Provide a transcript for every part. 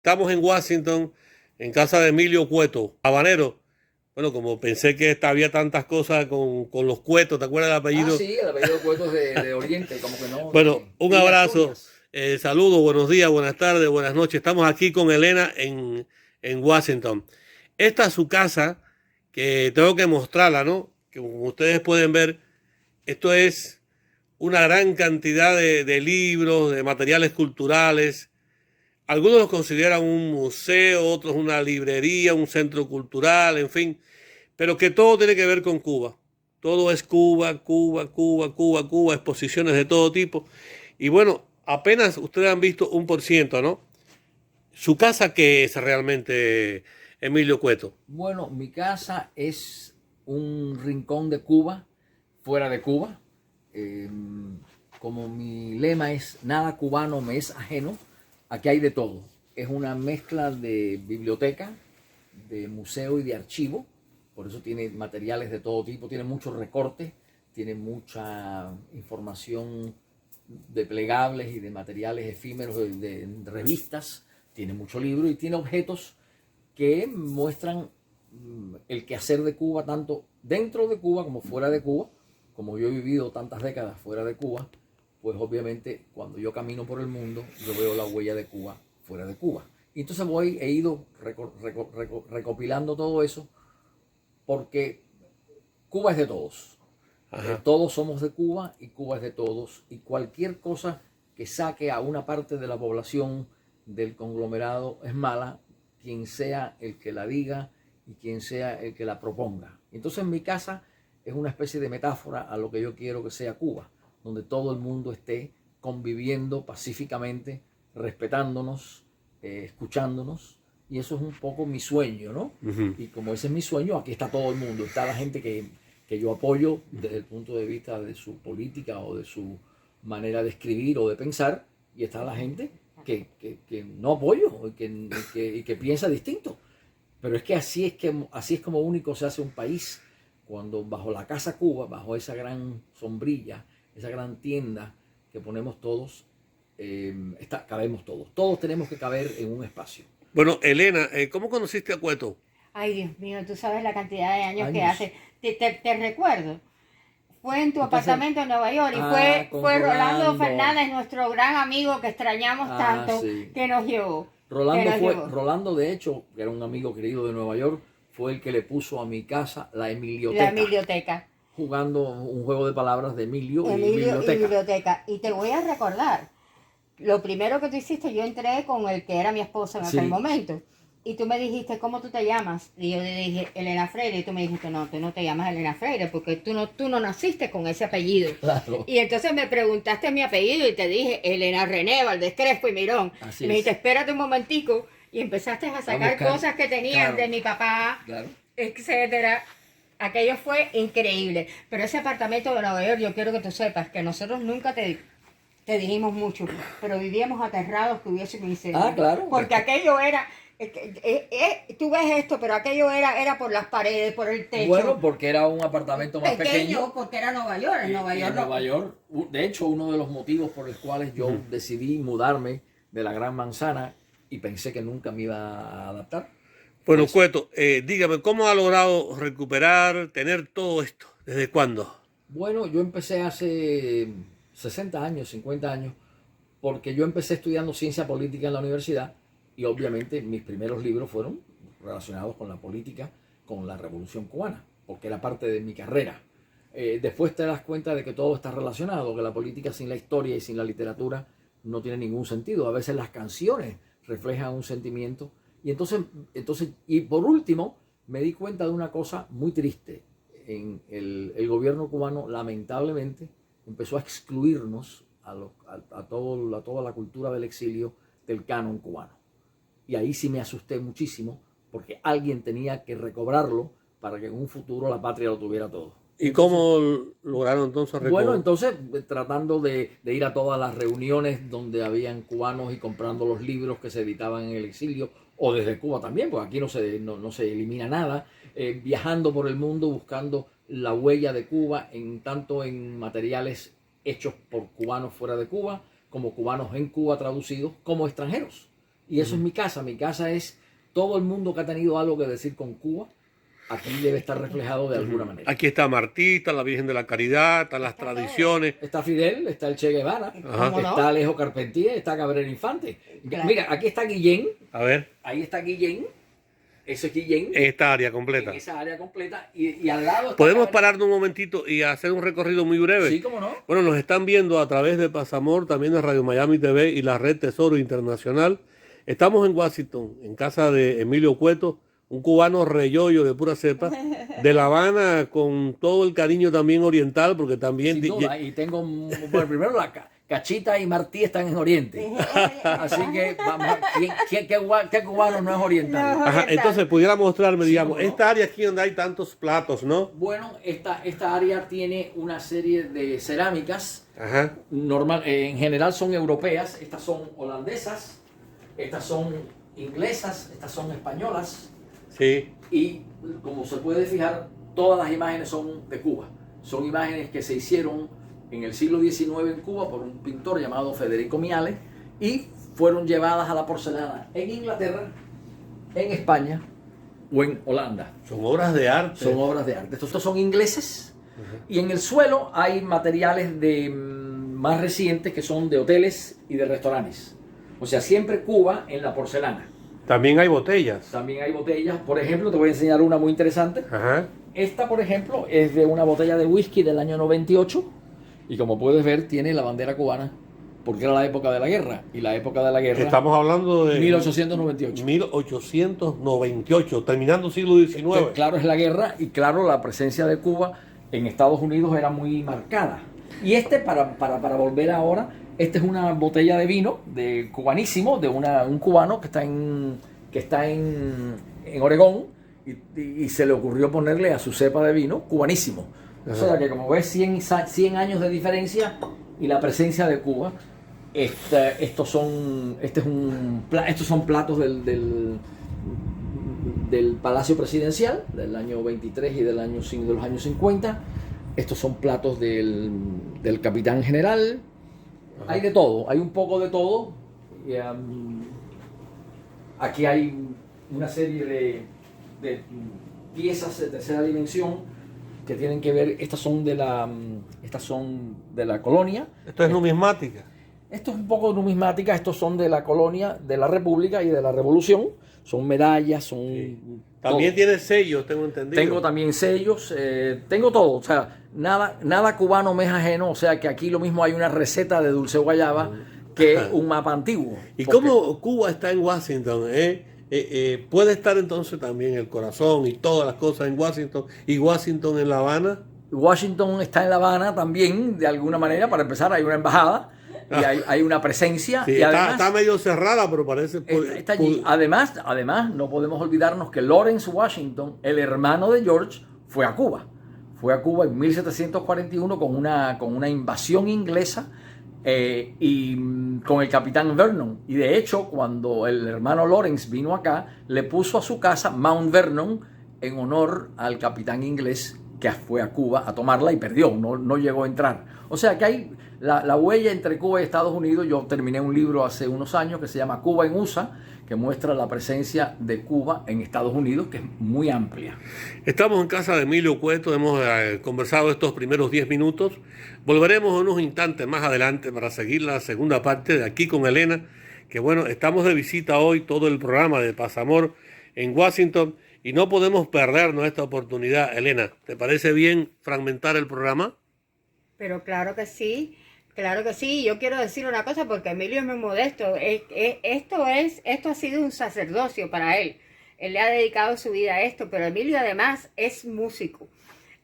Estamos en Washington, en casa de Emilio Cueto, habanero. Bueno, como pensé que había tantas cosas con los Cuetos, ¿te acuerdas del Ah, apellido? sí, el apellido Cueto es de Oriente, como que no, Bueno, de un Villa abrazo, Asturias. saludos, buenos días, buenas tardes, buenas noches. Estamos aquí con Elena en Washington. Esta es su casa, que tengo que mostrarla, ¿no? Que como ustedes pueden ver, esto es una gran cantidad de libros, de materiales culturales. Algunos los consideran un museo, otros una librería, un centro cultural, en fin, pero que todo tiene que ver con Cuba. Todo es Cuba, Cuba, Cuba, Cuba, Cuba, exposiciones de todo tipo. Y bueno, apenas ustedes han visto 1%, ¿no? Su casa, ¿qué es realmente, Emilio Cueto? Bueno, mi casa es un rincón de Cuba, fuera de Cuba. Eh, Como mi lema es nada cubano me es ajeno, aquí hay de todo. Es una mezcla de biblioteca, de museo y de archivo. Por eso tiene materiales de todo tipo, tiene muchos recortes, tiene mucha información de plegables y de materiales efímeros de revistas, tiene mucho libro y tiene objetos que muestran el quehacer de Cuba, tanto dentro de Cuba como fuera de Cuba. Como yo he vivido tantas décadas fuera de Cuba, pues obviamente cuando yo camino por el mundo, yo veo la huella de Cuba fuera de Cuba. Y entonces he ido recopilando todo eso porque Cuba es de todos. Ajá. Todos somos de Cuba y Cuba es de todos. Y cualquier cosa que saque a una parte de la población del conglomerado es mala, quien sea el que la diga y quien sea el que la proponga. Entonces mi casa es una especie de metáfora a lo que yo quiero que sea Cuba, donde todo el mundo esté conviviendo pacíficamente, respetándonos, escuchándonos. Y eso es un poco mi sueño, ¿no? Ujú. Y como ese es mi sueño, aquí está todo el mundo. Está la gente que yo apoyo desde el punto de vista de su política o de su manera de escribir o de pensar, y está la gente que no apoyo y que piensa distinto. Pero es que así es como único se hace un país, cuando bajo la Casa Cuba, bajo esa gran sombrilla, esa gran tienda que ponemos todos, cabemos todos. Todos tenemos que caber en un espacio. Bueno, Elena, ¿cómo conociste a Cueto? Ay, Dios mío, tú sabes la cantidad de años que Años. hace. Te recuerdo. Fue en tu Entonces, apartamento en Nueva York y con fue Rolando Rolando. Fernández, nuestro gran amigo que extrañamos tanto, Sí. que nos llevó. Que Rolando nos fue, llevó. Rolando de hecho, que era un amigo querido de Nueva York, fue el que le puso a mi casa la La Emilioteca, biblioteca. jugando un juego de palabras de Emilio y Emilio y biblioteca. biblioteca. Y te voy a recordar, lo primero que tú hiciste, yo entré con el que era mi esposo en aquel Sí, momento. Y tú me dijiste, ¿cómo tú te llamas? Y yo le dije, Elena Freire. Y tú me dijiste, no, tú no te llamas Elena Freire porque tú no naciste con ese apellido. claro, Y entonces me preguntaste mi apellido y te dije, Elena René Valdés Crespo y Mirón. así Y me dijiste, es. espérate un momentico. Y empezaste a A sacar buscar, cosas que tenían de claro, mi papá, claro. etcétera. Aquello fue increíble. Pero ese apartamento de Nueva York, yo quiero que tú sepas que nosotros nunca te dijimos mucho, pero vivíamos aterrados que hubiese un Ah, incendio. claro. Porque aquello era, tú ves esto, pero aquello era por las paredes, por el Bueno, techo. porque era un apartamento más Pequeño, pequeño. porque era Nueva York. En Nueva Y en York no. Nueva York, de hecho, uno de los motivos por los cuales yo Ujú. decidí mudarme de la Gran Manzana y pensé que nunca me iba a adaptar fue Bueno, eso. Cueto, dígame, ¿cómo ha logrado recuperar, tener todo esto? ¿Desde cuándo? Bueno, yo empecé hace 60 años, 50 años, porque yo empecé estudiando ciencia política en la universidad y obviamente mis primeros libros fueron relacionados con la política, con la Revolución Cubana, porque era parte de mi carrera. Después te das cuenta de que todo está relacionado, que la política sin la historia y sin la literatura no tiene ningún sentido. A veces las canciones reflejan un sentimiento. Y por último, me di cuenta de una cosa muy triste. El gobierno cubano, lamentablemente, empezó a excluirnos a toda la cultura del exilio del canon cubano. Y ahí sí me asusté muchísimo, porque alguien tenía que recobrarlo para que en un futuro la patria lo tuviera todo. Y ¿Y entonces, cómo lograron entonces bueno, entonces tratando de ir a todas las reuniones donde habían cubanos y comprando los libros que se editaban en el exilio, o desde Cuba también, porque aquí no se elimina nada, viajando por el mundo buscando la huella de Cuba, tanto en materiales hechos por cubanos fuera de Cuba, como cubanos en Cuba traducidos, como extranjeros? Y eso es mi casa. Mi casa es todo el mundo que ha tenido algo que decir con Cuba. Aquí debe estar reflejado de alguna manera. Aquí está Martí, está la Virgen de la Caridad, están las tradiciones. Está Fidel, está el Che Guevara, Ajá. está Alejo Carpentier, está Cabrera Infante. Claro. Mira, aquí está Guillén, A ver, ahí está Guillén, eso es Guillén, en esta área completa. en esa área completa, y al lado está Podemos Cabrera- pararnos un momentito y hacer un recorrido muy breve. Sí, cómo no. Bueno, nos están viendo a través de Pasamor, también de Radio Miami TV y la Red Tesoro Internacional. Estamos en Washington, en casa de Emilio Cueto, un cubano reyoyo de pura cepa, de La Habana, con todo el cariño también oriental, porque también... Sin duda, y tengo, bueno, primero Cachita y Martí están en Oriente, así que vamos, ¿qué cubano no es oriental? No. Ajá, entonces pudiera mostrarme, digamos, cómo no. esta área aquí donde hay tantos platos, ¿no? Bueno, esta área tiene una serie de cerámicas, Ajá. normal, en general son europeas, estas son holandesas, estas son inglesas, estas son españolas, Sí. y como se puede fijar, todas las imágenes son de Cuba. Son imágenes que se hicieron en el siglo XIX en Cuba por un pintor llamado Federico Miale y fueron llevadas a la porcelana en Inglaterra, en España o en Holanda. Son obras de arte. Son obras de arte. Estos son ingleses y en el suelo hay materiales más recientes que son de hoteles y de restaurantes. O sea, siempre Cuba en la porcelana. También hay botellas. También hay botellas. Por ejemplo, te voy a enseñar una muy interesante. Ajá. Esta, por ejemplo, es de una botella de whisky del año 98 y como puedes ver tiene la bandera cubana porque era la época de la guerra y la época de la guerra Estamos hablando de 1898. 1898, terminando el siglo XIX. Claro, es la guerra y claro, la presencia de Cuba en Estados Unidos era muy marcada. Y para volver ahora, esta es una botella de vino de cubanísimo, de un cubano que está en Oregón y se le ocurrió ponerle a su cepa de vino cubanísimo. O sea que como ves 100 años de diferencia y la presencia de Cuba, estos son platos del Palacio Presidencial del año 23 y de los años 50. Estos son platos del Capitán General. Ajá. Hay de todo, hay un poco de todo. Y, aquí hay una serie de piezas de tercera dimensión que tienen que ver, estas son de la colonia. Esto es numismática. Esto es un poco numismática, estos son de la colonia, de la República y de la Revolución. Son medallas, son... Sí. todo. También tiene sellos, tengo entendido. Tengo también sellos, tengo todo, o sea, nada cubano me es ajeno, o sea que aquí lo mismo hay una receta de dulce guayaba que un mapa antiguo. ¿Y Porque cómo Cuba está en Washington? ¿Puede estar entonces también el corazón y todas las cosas en Washington y Washington en La Habana? Washington está en La Habana también, de alguna manera, para empezar hay una embajada y hay una presencia. Sí, y además, está medio cerrada, pero parece... está allí. Además, no podemos olvidarnos que Lawrence Washington, el hermano de George, fue a Cuba. Fue a Cuba en 1741 con una invasión inglesa y con el capitán Vernon. Y de hecho, cuando el hermano Lawrence vino acá, le puso a su casa Mount Vernon en honor al capitán inglés que fue a Cuba a tomarla y perdió, no llegó a entrar. O sea que hay la huella entre Cuba y Estados Unidos. Yo terminé un libro hace unos años que se llama Cuba en USA, que muestra la presencia de Cuba en Estados Unidos, que es muy amplia. Estamos en casa de Emilio Cueto, hemos conversado estos primeros 10 minutos. Volveremos unos instantes más adelante para seguir la segunda parte de Aquí con Elena, que bueno, estamos de visita hoy, todo el programa de Pasamor en Washington, y no podemos perdernos esta oportunidad. Elena, ¿te parece bien fragmentar el programa? Pero claro que sí. Claro que sí, yo quiero decir una cosa porque Emilio es muy modesto. Esto ha sido un sacerdocio para él. Él le ha dedicado su vida a esto, pero Emilio además es músico.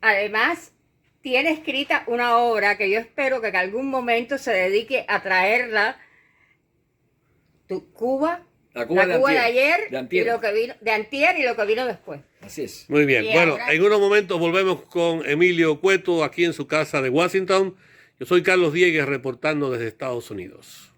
Además, tiene escrita una obra que yo espero que en algún momento se dedique a traerla. Cuba, La Cuba de ayer de antier. y lo que vino de antier y lo que vino después. Así es. Muy bien, Y bueno, ahora- en unos momentos volvemos con Emilio Cueto aquí en su casa de Washington. Yo soy Carlos Diegues reportando desde Estados Unidos.